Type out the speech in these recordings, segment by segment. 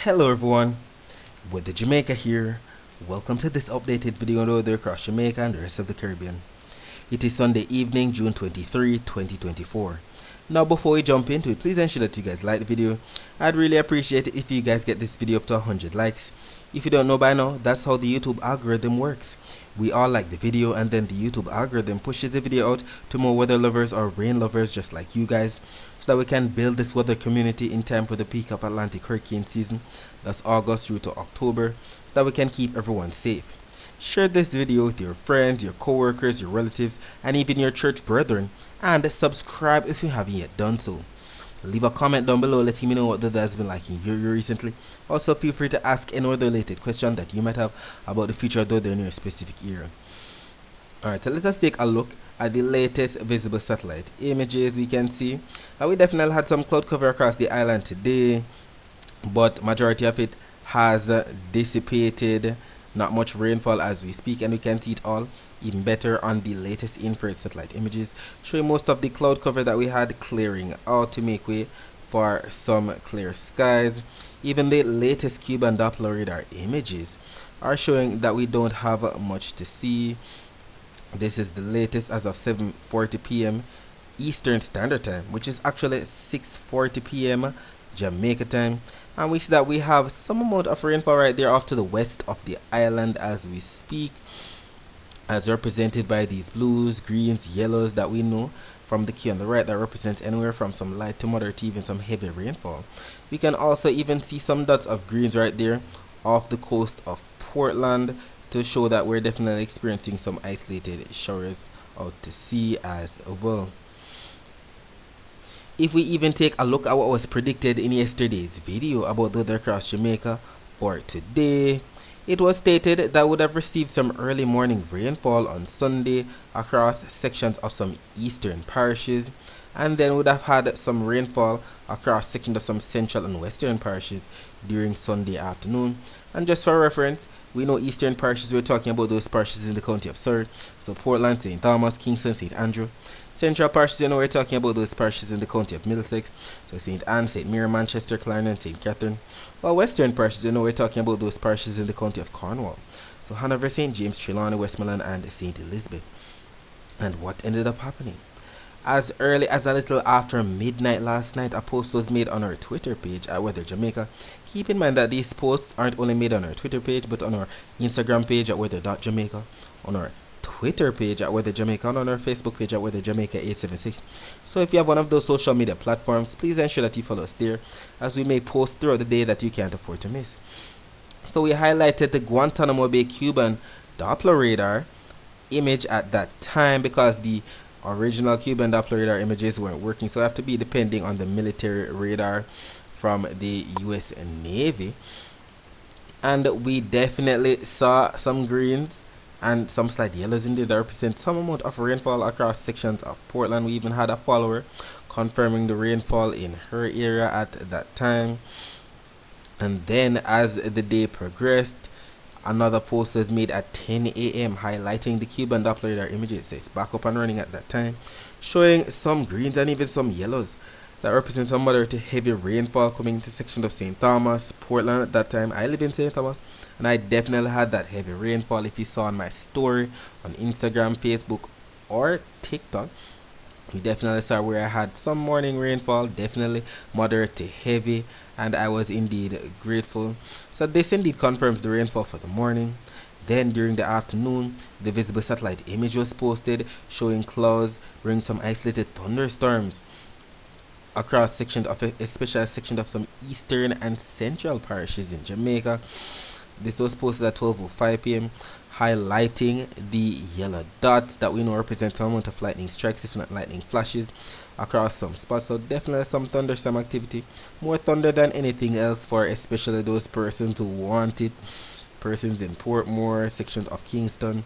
Hello everyone, Weather Jamaica here. Welcome to this updated video on the weather across Jamaica and the rest of the Caribbean. It is Sunday evening, June 23, 2024. Now before we jump into it, please ensure that you guys like the video. I'd really appreciate it if you guys get this video up to 100 likes. If you don't know by now, that's how the YouTube algorithm works. We all like the video and then the YouTube algorithm pushes the video out to more weather lovers or rain lovers just like you guys, so that we can build this weather community in time for the peak of Atlantic hurricane season. That's August through to October, so that we can keep everyone safe. Share this video with your friends, your co-workers, your relatives, and even your church brethren, and subscribe if you haven't yet done so. Leave a comment down below letting me know what the weather has been like in your area recently. Also feel free to ask any other related question that you might have about the future of the weather in your specific area. Alright, so let us take a look at the latest visible satellite images. We can see we definitely had some cloud cover across the island today, but majority of it has dissipated. Not much rainfall as we speak, and we can see it all even better on the latest infrared satellite images, showing most of the cloud cover that we had clearing out to make way for some clear skies. Even the latest Cuban Doppler radar images are showing that we don't have much to see. This is the latest as of 7:40 p.m. Eastern Standard Time, which is actually 6:40 p.m. Jamaica time, and we see that we have some amount of rainfall right there off to the west of the island as we speak, as represented by these blues, greens, yellows that we know from the key on the right that represents anywhere from some light to moderate to even some heavy rainfall. We can also even see some dots of greens right there off the coast of Portland to show that we're definitely experiencing some isolated showers out to sea as well. If we even take a look at what was predicted in yesterday's video about the weather across Jamaica for today, it was stated that we would have received some early morning rainfall on Sunday across sections of some eastern parishes, and then would have had some rainfall across sections of some central and western parishes during Sunday afternoon. And just for reference, we know eastern parishes, we're talking about those parishes in the county of Surrey, so Portland, St. Thomas, Kingston, St. Andrew. Central parishes, we're talking about those parishes in the county of Middlesex, so St. Anne, St. Mary, Manchester, Clarendon, St. Catherine. While western parishes, we're talking about those parishes in the county of Cornwall, so Hanover, St. James, Trelawney, Westmoreland, and St. Elizabeth. And what ended up happening? As early as a little after midnight last night, a post was made on our Twitter page at Weather Jamaica. Keep in mind that these posts aren't only made on our Twitter page, but on our Instagram page at weather.jamaica, on our Twitter page at Weather Jamaica, and on our Facebook page at Weather Jamaica 876. So if you have one of those social media platforms, please ensure that you follow us there, as we make posts throughout the day that you can't afford to miss. So we highlighted the Guantanamo Bay Cuban Doppler radar image at that time because the original Cuban Doppler radar images weren't working, so we have to be depending on the military radar from the US Navy. And we definitely saw some greens and some slight yellows in there that represent some amount of rainfall across sections of Portland. We even had a follower confirming the rainfall in her area at that time. And then as the day progressed, another post was made at 10 a.m. highlighting the Cuban Doppler radar images. So it's back up and running at that time, showing some greens and even some yellows that represent some moderate to heavy rainfall coming into sections of St. Thomas, Portland at that time. I live in St. Thomas, and I definitely had that heavy rainfall. If you saw on my story on Instagram, Facebook, or TikTok, we definitely saw where I had some morning rainfall, definitely moderate to heavy, and I was indeed grateful. So this indeed confirms the rainfall for the morning. Then during the afternoon, the visible satellite image was posted showing clouds bringing some isolated thunderstorms across sections of, especially sections of some eastern and central parishes in Jamaica. This was posted at 12:05 p.m. highlighting the yellow dots that we know represent some amount of lightning strikes, if not lightning flashes, across some spots. So definitely some thunderstorm activity, more thunder than anything else for especially those persons who want it, persons in Portmore, sections of Kingston.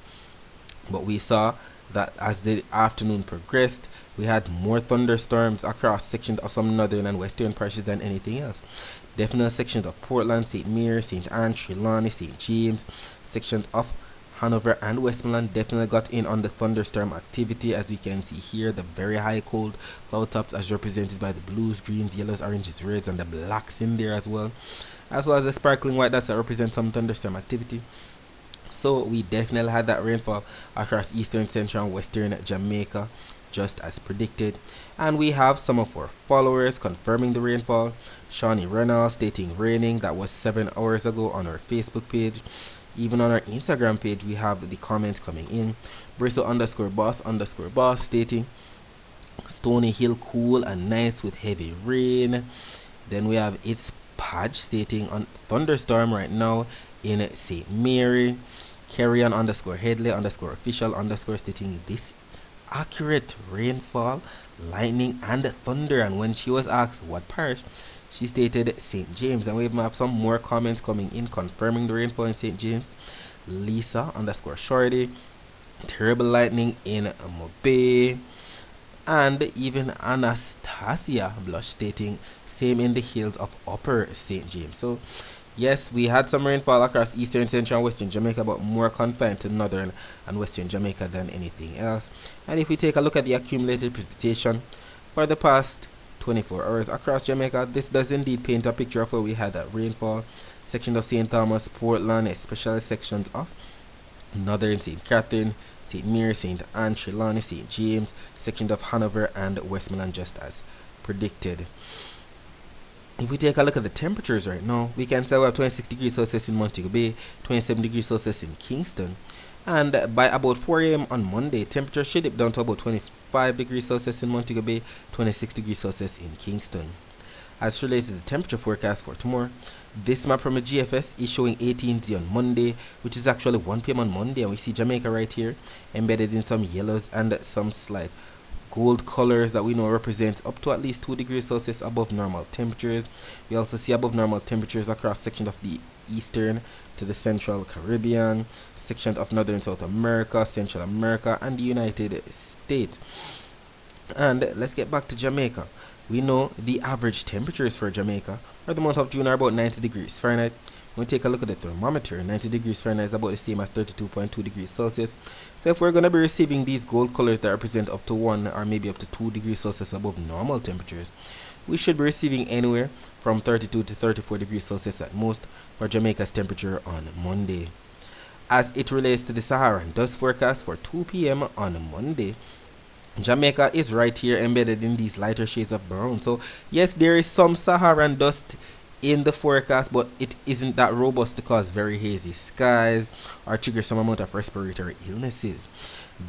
But we saw that as the afternoon progressed, we had more thunderstorms across sections of some northern and western parishes than anything else. Definitely sections of Portland, St. Mary, St. Anne, Trelawney, St. James, sections of Hanover and Westmoreland definitely got in on the thunderstorm activity. As we can see here, the very high cold cloud tops as represented by the blues, greens, yellows, oranges, reds, and the blacks in there as well. as well as the sparkling white dots that represent some thunderstorm activity. So we definitely had that rainfall across eastern, central, and western Jamaica, just as predicted. And we have some of our followers confirming the rainfall. Shawnee Reynolds stating raining. That was 7 hours ago on our Facebook page. Even on our Instagram page, we have the comments coming in. Bristol _boss stating Stony Hill cool and nice with heavy rain. Then we have It's Podge stating on thunderstorm right now in St. Mary. Carrion _Headley _official stating this accurate rainfall, lightning and thunder. And when she was asked what parish, she stated St. James. And we have some more comments coming in confirming the rainfall in St. James. Lisa _Shorty, terrible lightning in Mobe. And even Anastasia Blush stating same in the hills of Upper St. James. So yes, we had some rainfall across eastern, central, and western Jamaica, but more confined to northern and western Jamaica than anything else. And if we take a look at the accumulated precipitation for the past 24 hours across Jamaica, this does indeed paint a picture of where we had that rainfall. Sections of St. Thomas, Portland, especially sections of northern St. Catherine, St. Mary, St. Anne, Trelawney, St. James, sections of Hanover and Westmoreland, just as predicted. If we take a look at the temperatures right now, we can say we have 26 degrees Celsius in Montego Bay, 27 degrees Celsius in Kingston, and by about 4 a.m. on Monday, temperature should dip down to about 25 degrees Celsius in Montego Bay, 26 degrees Celsius in Kingston. As relates to the temperature forecast for tomorrow, this map from the GFS is showing 18 on Monday, which is actually 1 p.m. on Monday, and we see Jamaica right here embedded in some yellows and some slight gold colors that we know represents up to at least 2 degrees Celsius above normal temperatures. We also see above normal temperatures across sections of the eastern to the central Caribbean, sections of northern South America, Central America, and the United States. And let's get back to Jamaica. We know the average temperatures for Jamaica for the month of June are about 90 degrees Fahrenheit. When we take a look at the thermometer, 90 degrees Fahrenheit is about the same as 32.2 degrees Celsius. So if we're going to be receiving these gold colors that represent up to 1 or maybe up to 2 degrees Celsius above normal temperatures, we should be receiving anywhere from 32 to 34 degrees Celsius at most for Jamaica's temperature on Monday. As it relates to the Saharan dust forecast for 2 p.m. on Monday, Jamaica is right here embedded in these lighter shades of brown. So yes, there is some Saharan dust in the forecast, but it isn't that robust to cause very hazy skies or trigger some amount of respiratory illnesses.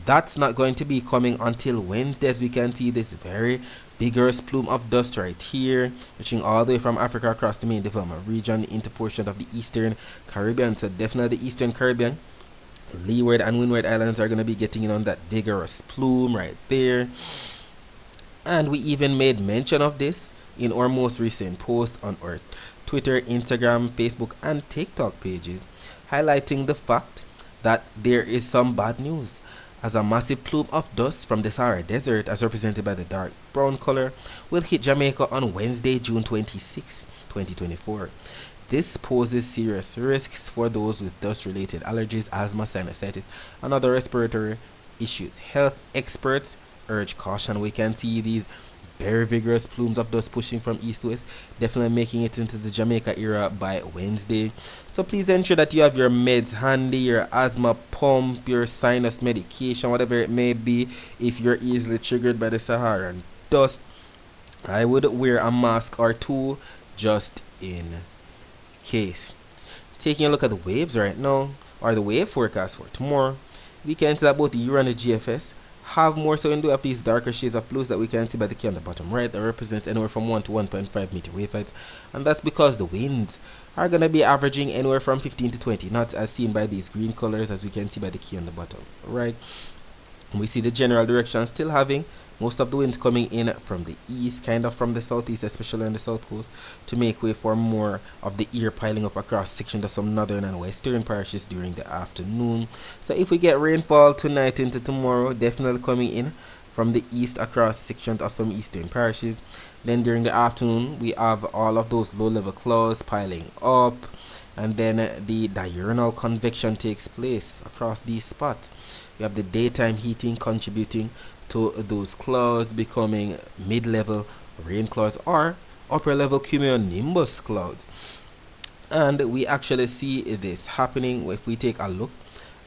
That's not going to be coming until Wednesday, as we can see this very vigorous plume of dust right here, reaching all the way from Africa across the main development region into portions of the eastern Caribbean. So definitely the eastern Caribbean, Leeward and Windward Islands are going to be getting in on that vigorous plume right there. And we even made mention of this in our most recent post on our Twitter, Instagram, Facebook, and TikTok pages, highlighting the fact that there is some bad news, as a massive plume of dust from the Sahara Desert, as represented by the dark brown color, will hit Jamaica on Wednesday, June 26, 2024. This poses serious risks for those with dust-related allergies, asthma, sinusitis, and other respiratory issues. Health experts urge caution. We can see these very vigorous plumes of dust pushing from east to west, definitely making it into the Jamaica area by Wednesday. So please ensure that you have your meds handy, your asthma pump, your sinus medication, whatever it may be. If you're easily triggered by the Saharan dust, I would wear a mask or two just in case. Taking a look at the waves right now, or the wave forecast for tomorrow, we can see that both the Euro and the GFS have more so into of these darker shades of blues that we can see by the key on the bottom right that represents anywhere from 1 to 1.5 meter wave heights, and that's because the winds are going to be averaging anywhere from 15 to 20 knots, as seen by these green colors, as we can see by the key on the bottom right. We see the general direction still having most of the winds coming in from the east, kind of from the southeast, especially on the south coast, to make way for more of the air piling up across sections of some northern and western parishes during the afternoon. So if we get rainfall tonight into tomorrow, definitely coming in from the east across sections of some eastern parishes. Then during the afternoon, we have all of those low-level clouds piling up, and then the diurnal convection takes place across these spots. We have the daytime heating contributing to those clouds becoming mid-level rain clouds or upper-level cumulonimbus clouds. And we actually see this happening if we take a look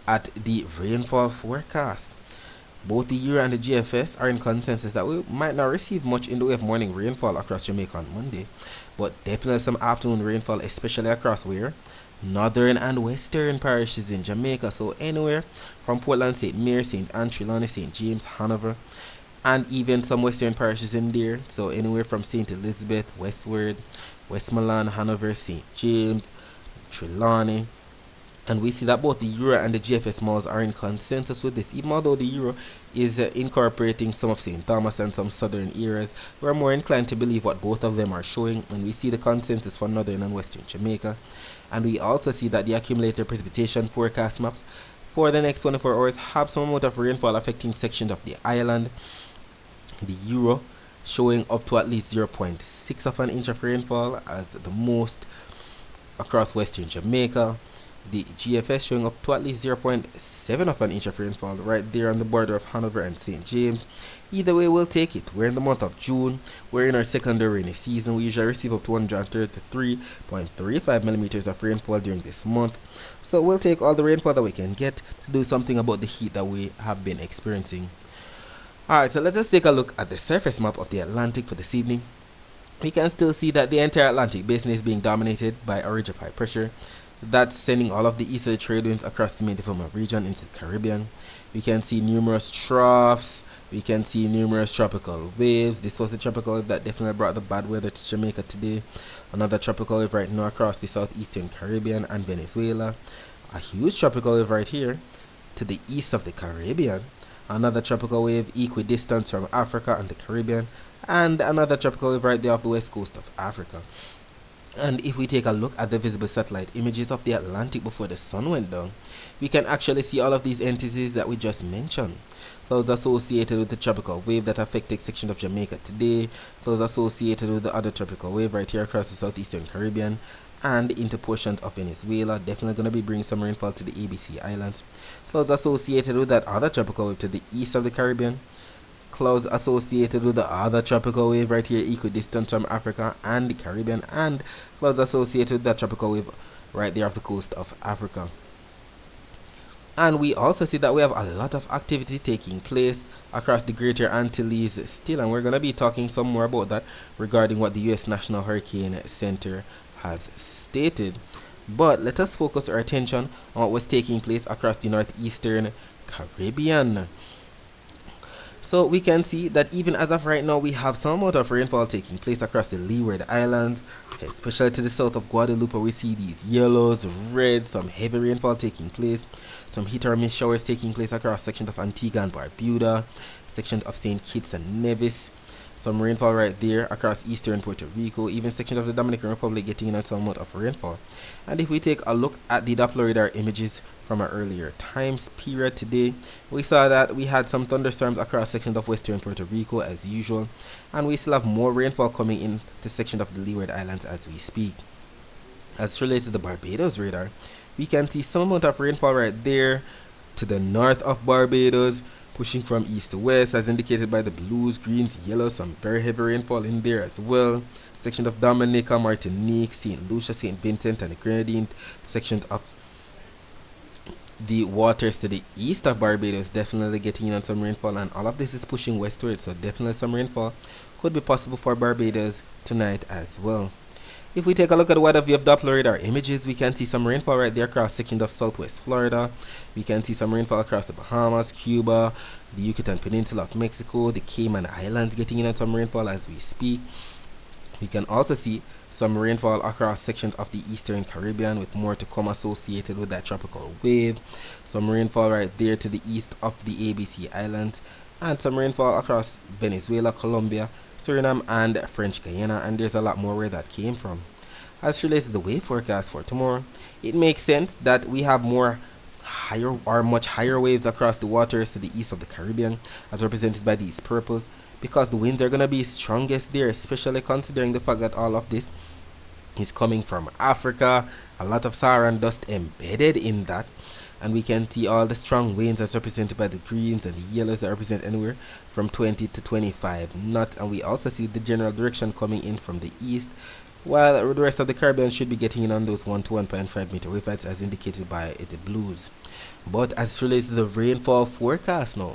at the rainfall forecast. Both the Euro and the GFS are in consensus that we might not receive much in the way of morning rainfall across Jamaica on Monday, but definitely some afternoon rainfall, especially across where? Northern and western parishes in Jamaica. So anywhere from Portland, St. Mary, St. Anne, Trelawney, St. James, Hanover, and even some western parishes in there. So anywhere from St. Elizabeth, Westward, Westmoreland, Hanover, St. James, Trelawney. And we see that both the Euro and the GFS malls are in consensus with this, even although the Euro is incorporating some of St. Thomas and some southern areas. We're more inclined to believe what both of them are showing, and we see the consensus for northern and western Jamaica. And we also see that the accumulated precipitation forecast maps for the next 24 hours have some amount of rainfall affecting sections of the island. The Euro showing up to at least 0.6 of an inch of rainfall as the most across western Jamaica. The GFS showing up to at least 0.7 of an inch of rainfall right there on the border of Hanover and St. James. Either way, we'll take it. We're in the month of June. We're in our secondary rainy season. We usually receive up to 133.35 millimeters of rainfall during this month. So we'll take all the rainfall that we can get to do something about the heat that we have been experiencing. Alright, so let us take a look at the surface map of the Atlantic for this evening. We can still see that the entire Atlantic basin is being dominated by a ridge of high pressure. That's sending all of the easterly trade winds across the main development region into the Caribbean. We can see numerous troughs. We can see numerous tropical waves. This was the tropical wave that definitely brought the bad weather to Jamaica today. Another tropical wave right now across the southeastern Caribbean and Venezuela. A huge tropical wave right here to the east of the Caribbean. Another tropical wave equidistant from Africa and the Caribbean. And another tropical wave right there off the west coast of Africa. And if we take a look at the visible satellite images of the Atlantic before the sun went down, we can actually see all of these entities that we just mentioned. Clouds associated with the tropical wave that affected section of Jamaica today, clouds associated with the other tropical wave right here across the southeastern Caribbean and into portions of Venezuela, definitely going to be bringing some rainfall to the ABC Islands. Clouds associated with that other tropical wave to the east of the Caribbean, clouds associated with the other tropical wave right here equidistant from Africa and the Caribbean, and clouds associated with that tropical wave right there off the coast of Africa. And we also see that we have a lot of activity taking place across the Greater Antilles still, and we're going to be talking some more about that regarding what the U.S. National Hurricane Center has stated. But let us focus our attention on what was taking place across the northeastern Caribbean. So we can see that even as of right now, we have some amount of rainfall taking place across the Leeward Islands, especially to the south of Guadeloupe. We see these yellows, reds, some heavy rainfall taking place, some hit or miss showers taking place across sections of Antigua and Barbuda, sections of St. Kitts and Nevis, some rainfall right there across eastern Puerto Rico, even sections of the Dominican Republic getting in some amount of rainfall. And if we take a look at the Doppler radar images from our earlier times period today, we saw that we had some thunderstorms across sections of western Puerto Rico as usual, and we still have more rainfall coming in to sections of the Leeward Islands as we speak. As relates to the Barbados radar, we can see some amount of rainfall right there to the north of Barbados, pushing from east to west as indicated by the blues, greens, yellows, some very heavy rainfall in there as well. Sections of Dominica, Martinique, St. Lucia, St. Vincent and the Grenadines, sections of the waters to the east of Barbados definitely getting in on some rainfall, and all of this is pushing westward, so definitely some rainfall could be possible for Barbados tonight as well. If we take a look at the weather view of Doppler radar images, we can see some rainfall right there across sections of southwest Florida. We can see some rainfall across the Bahamas, Cuba, the Yucatan Peninsula of Mexico, the Cayman Islands getting in on some rainfall as we speak. We can also see some rainfall across sections of the eastern Caribbean, with more to come associated with that tropical wave. Some rainfall right there to the east of the ABC Islands, and some rainfall across Venezuela, Colombia, Suriname and French Guiana, and there's a lot more where that came from. As relates to the wave forecast for tomorrow, it makes sense that we have much higher waves across the waters to the east of the Caribbean, as represented by these purples, because the winds are going to be strongest there, especially considering the fact that all of this is coming from Africa, a lot of Saharan dust embedded in that, and we can see all the strong winds as represented by the greens and the yellows that represent anywhere from 20 to 25 knots, and we also see the general direction coming in from the east while the rest of the Caribbean should be getting in on those 1 to 1.5 meter wave heights as indicated by the blues. But as it relates to the rainfall forecast now,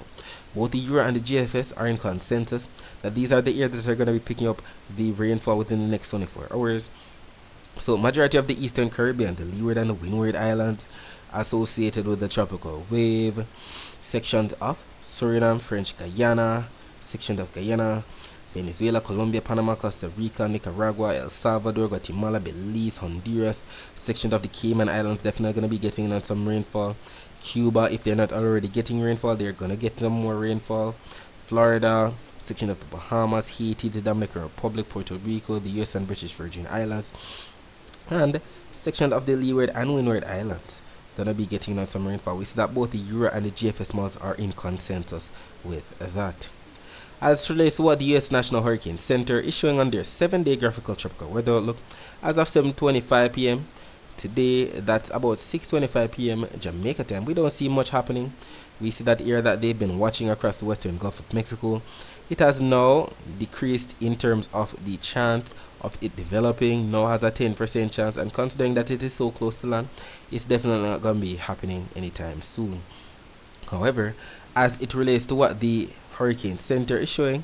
both the Euro and the GFS are in consensus that these are the areas that are going to be picking up the rainfall within the next 24 hours. So majority of the Eastern Caribbean, the Leeward and the Windward Islands, associated with the tropical wave, sections of Suriname, French Guiana, sections of Guyana, Venezuela, Colombia, Panama, Costa Rica, Nicaragua, El Salvador, Guatemala, Belize, Honduras, sections of the Cayman Islands definitely going to be getting on some rainfall. Cuba, if they're not already getting rainfall, they're going to get some more rainfall. Florida, section of the Bahamas, Haiti, the Dominican Republic, Puerto Rico, the US and British Virgin Islands, and section of the Leeward and Windward Islands gonna be getting on some rainfall. We see that both the Euro and the GFS models are in consensus with that. As relates to what the U.S. National Hurricane Center is showing on their 7-day graphical tropical weather outlook, as of 7:25 p.m. today, that's about 6:25 p.m. Jamaica time, we don't see much happening. We see that area that they've been watching across the western Gulf of Mexico, it has now decreased in terms of the chance of it developing, now has a 10% chance, and considering that it is so close to land, it's definitely not going to be happening anytime soon. However, as it relates to what the Hurricane Center is showing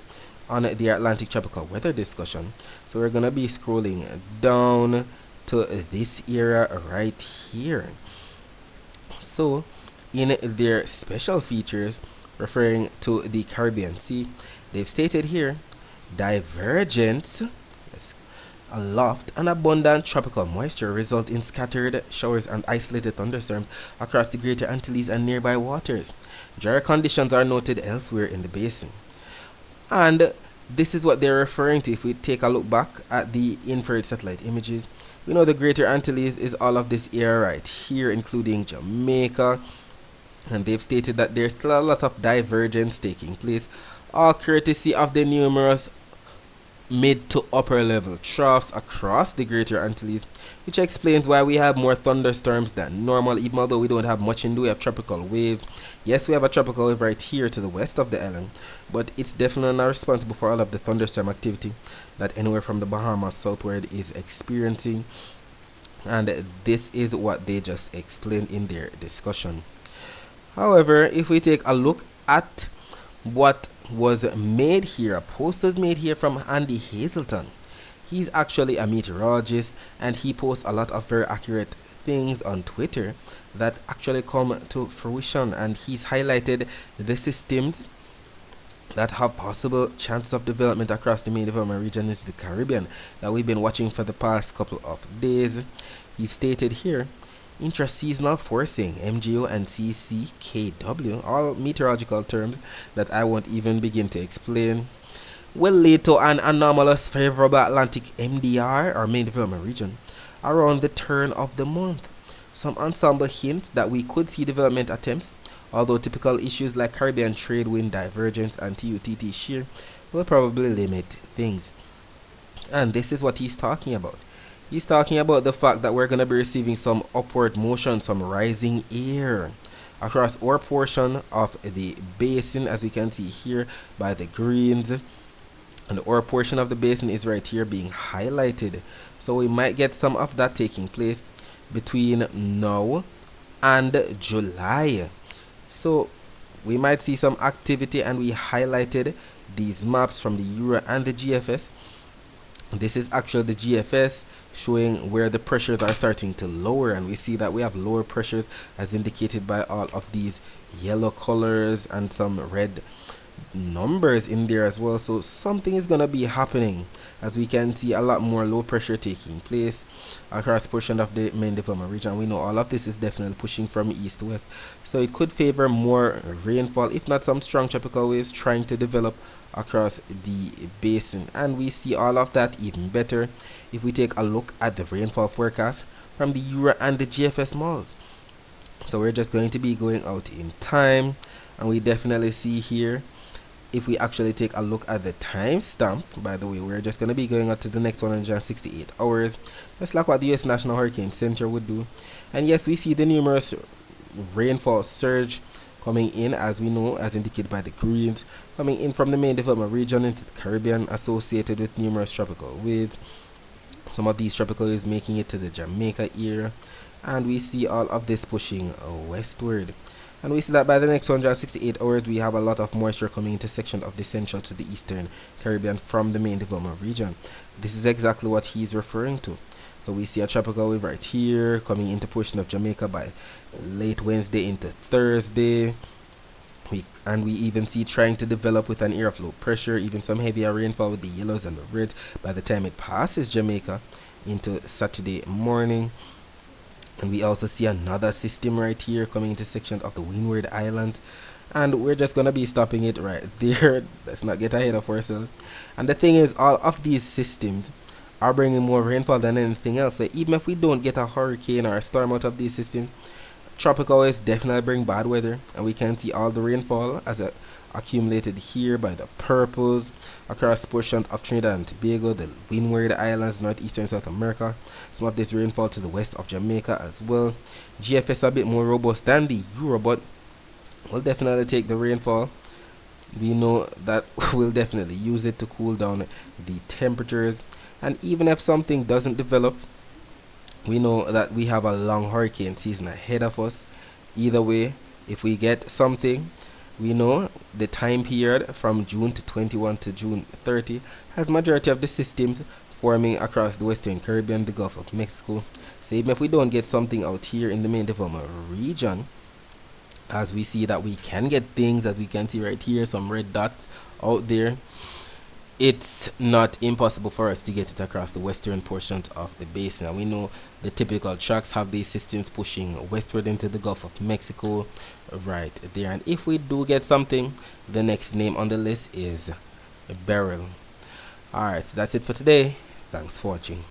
on the Atlantic Tropical Weather discussion, so we're going to be scrolling down to this area right here. So in their special features referring to the Caribbean Sea, they've stated here, divergence, aloft, and abundant tropical moisture result in scattered showers and isolated thunderstorms across the Greater Antilles and nearby waters. Drier conditions are noted elsewhere in the basin. And this is what they're referring to if we take a look back at the infrared satellite images. We know the Greater Antilles is all of this area right here, including Jamaica, and they've stated that there's still a lot of divergence taking place, all courtesy of the numerous mid to upper level troughs across the Greater Antilles, which explains why we have more thunderstorms than normal, even although we don't have much in the way of tropical waves. Yes, we have a tropical wave right here to the west of the island, but it's definitely not responsible for all of the thunderstorm activity that anywhere from the Bahamas southward is experiencing, and this is what they just explained in their discussion. However, if we take a look at what was made here, a post was made here from Andy Hazelton. He's actually a meteorologist, and he posts a lot of very accurate things on Twitter that actually come to fruition, and he's highlighted the systems that have possible chances of development across the main development region is the Caribbean that we've been watching for the past couple of days. He stated here, intraseasonal forcing, MGO and CCKW, all meteorological terms that I won't even begin to explain, will lead to an anomalous favorable Atlantic MDR or main development region around the turn of the month. Some ensemble hints that we could see development attempts, although typical issues like Caribbean trade wind divergence and TUTT shear will probably limit things. And this is what he's talking about. He's talking about the fact that we're going to be receiving some upward motion, some rising air across our portion of the basin, as we can see here by the greens. And our portion of the basin is right here being highlighted. So we might get some of that taking place between now and July. So we might see some activity, and we highlighted these maps from the Euro and the GFS. This is actually the GFS showing where the pressures are starting to lower, and we see that we have lower pressures as indicated by all of these yellow colors and some red numbers in there as well. So something is going to be happening, as we can see a lot more low pressure taking place across a portion of the main development region. We know all of this is definitely pushing from east to west, so it could favor more rainfall, if not some strong tropical waves trying to develop across the basin. And we see all of that even better if we take a look at the rainfall forecast from the Euro and the GFS models. So we're just going to be going out in time, and we definitely see here, if we actually take a look at the timestamp, by the way, we're just going to be going out to the next 168 hours, just like what the U.S. National Hurricane Center would do. And yes, we see the numerous rainfall surge coming in, as we know, as indicated by the greens, coming in from the main development region into the Caribbean, associated with numerous tropical waves. Some of these tropical waves making it to the Jamaica area, and we see all of this pushing westward. And we see that by the next 168 hours, we have a lot of moisture coming into section of the central to the eastern Caribbean from the main development region. This is exactly what he's referring to. So we see a tropical wave right here coming into portion of Jamaica by late Wednesday into Thursday. We even see trying to develop with an area of low pressure, even some heavier rainfall with the yellows and the reds by the time it passes Jamaica into Saturday morning. And we also see another system right here coming into section of the Windward Islands, and we're just gonna be stopping it right there. Let's not get ahead of ourselves. And the thing is, all of these systems are bringing more rainfall than anything else. So even if we don't get a hurricane or a storm out of these systems, tropical waves definitely bring bad weather, and we can see all the rainfall as accumulated here by the purples across portions of Trinidad and Tobago, the Windward Islands, northeastern South America. Some of this rainfall to the west of Jamaica as well. GFS a bit more robust than the Euro, but we'll definitely take the rainfall. We know that we'll definitely use it to cool down the temperatures, and even if something doesn't develop, we know that we have a long hurricane season ahead of us. Either way, if we get something, we know the time period from June to 21 to June 30 has majority of the systems forming across the Western Caribbean, the Gulf of Mexico. So even if we don't get something out here in the main development region, as we see that we can get things, as we can see right here, some red dots out there, it's not impossible for us to get it across the western portions of the basin. And we know the typical tracks have these systems pushing westward into the Gulf of Mexico right there. And if we do get something, the next name on the list is Beryl. Alright, so that's it for today. Thanks for watching.